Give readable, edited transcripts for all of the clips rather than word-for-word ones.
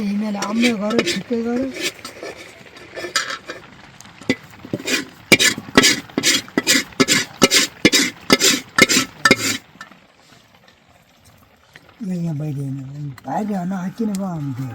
हिमालय आम्ले गऱ्यो ठिकै गऱ्यो यहाँ बैठेन भाइले हन किन भयो हुन्थ्यो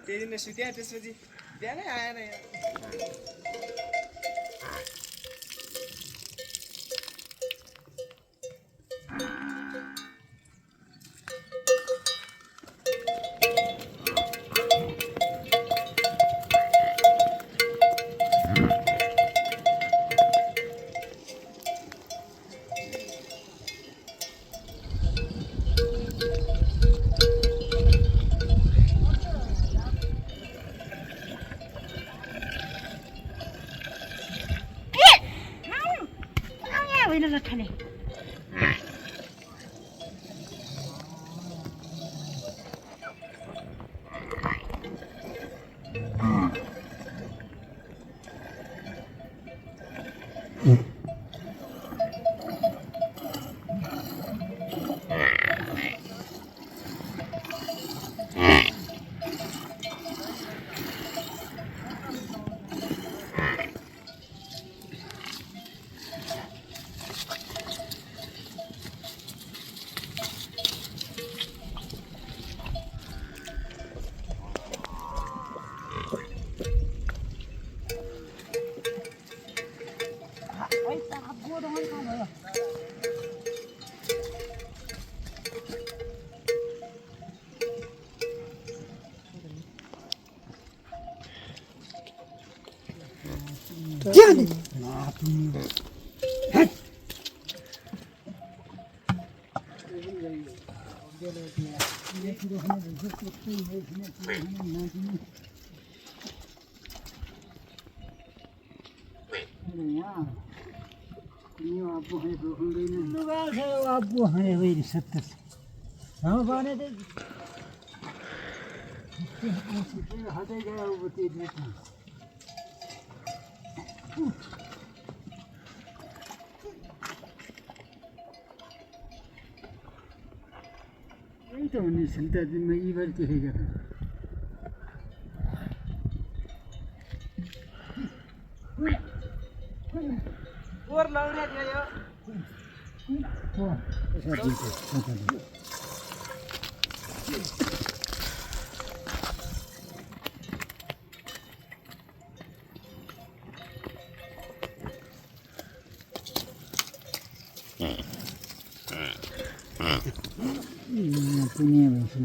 त्यही दिन सुत्या त्यसपछि बिहानै आएन तो नहीं चलता दिन में ये बार कहेगा और लौड़े दियो पुण्य भएपछि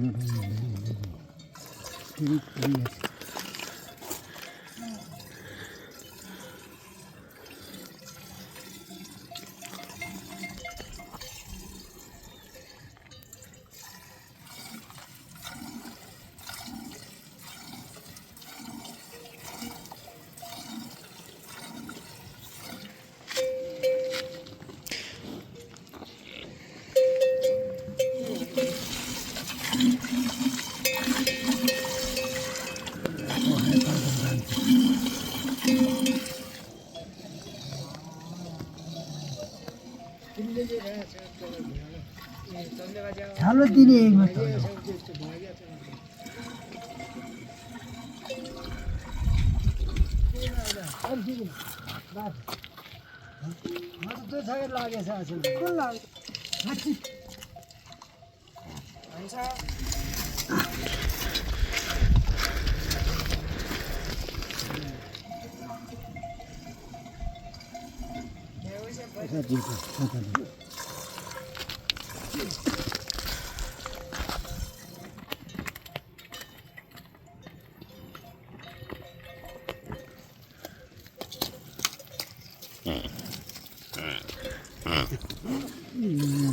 छालो दिने मात्र लागेछ कुन लाग्छ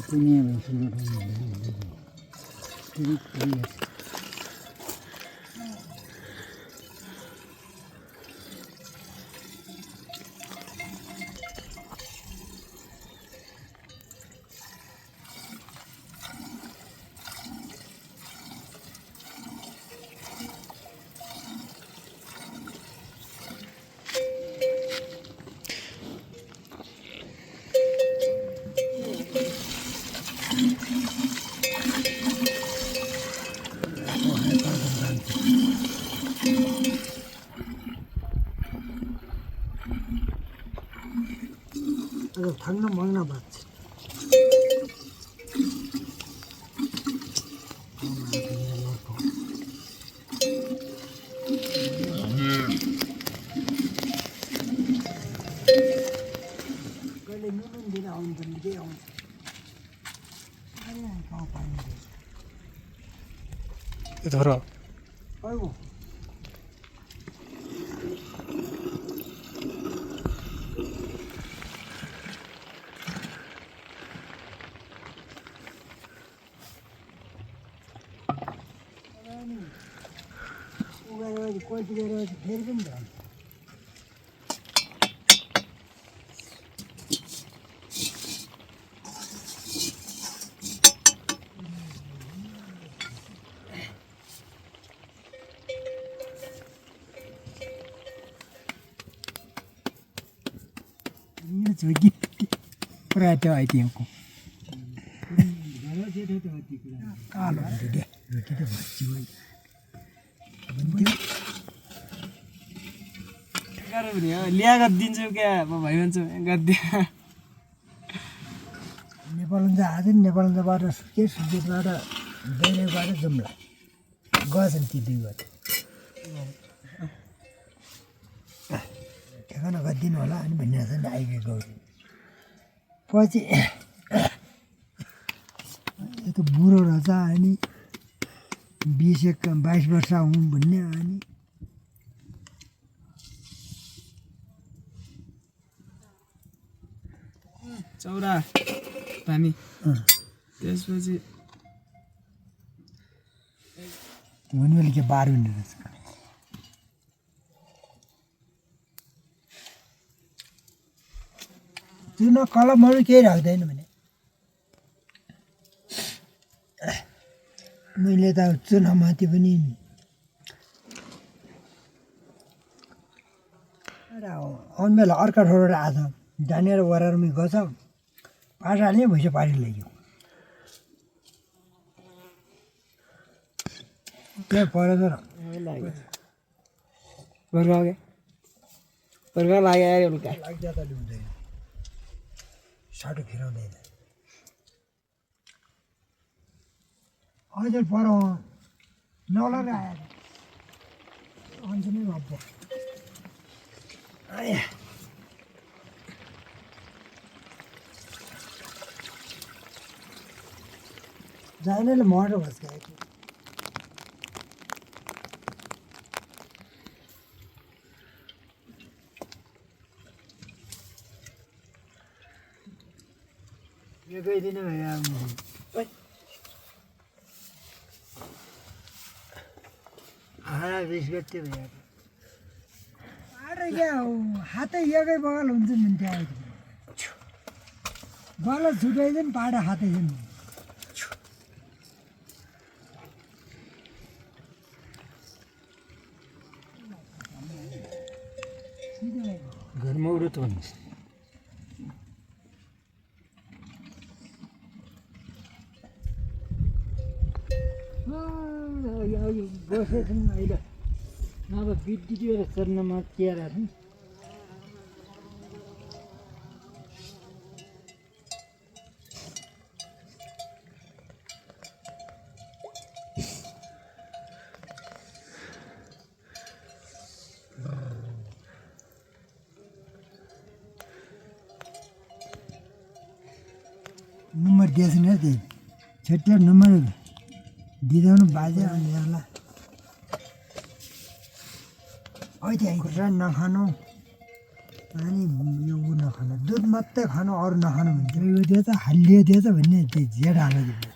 पुण्य भएपछि थांना मांगना बात कहिले नुन दिन आउनु पनि के आउँछ धर आइगो कोही गएर फेरि पनि जान्छ जोगी पुरा त्यो आइदिएको कालो दे रोटी त भाजी हो गाह्रो हुने हो ल्या गरिदिन्छु क्या म भाइ भन्छु गरिदिए नेपालमा आज नेपालबाट के सुर्खेतबाट बेलेबाट जुम्ला गएछन् ती दुई गते ठेगाना गरिदिनु होला अनि भनिरहेछ नि आइगयो गौरी पछि यता बुढो रहेछ अनि 22 वर्ष हुँ भन्ने अनि चौरा पानी त्यसपछि भने के बार हुने रहेछ चुन कलमहरू केही राख्दैन भने मैले त चुनामाथि पनि आउनु बेला अर्का ठोरेर आएछ जानेर वरारमै गछ पास हाल्ने भैँसो पारी लैग्यो त्यहाँ परेछ र वर्ग लाग्यो उल्का लाग्दा त हुँदैन साटो फिराउँदैन हजुर पर नौला आएर अन्त नै भन्छ आया जानेले मर भस्काएको यो गइदिनु भयो हारा बिस्कुट त्यो भयो अरे क्या हातै एकै बगल हुन्छ नि त्यहाँ बल छुट्याइदियो नि पाडा हातै नि घरमा उडो त भन्नुहोस् बसेछौँ अहिले नभए बित्तिकै चर्नमा केरा छौँ नम्बर दिएछन् है त्यही छेट्टिएर नम्बर दिँदैन बाजे अनि यसलाई खुर्सानी नखानु अनि यो ऊ नखानु दुध मात्रै खानु अरू नखानु भन्छ यो दिएछ हल्लियो दिएछ भन्ने त्यही जेठ हाल्नु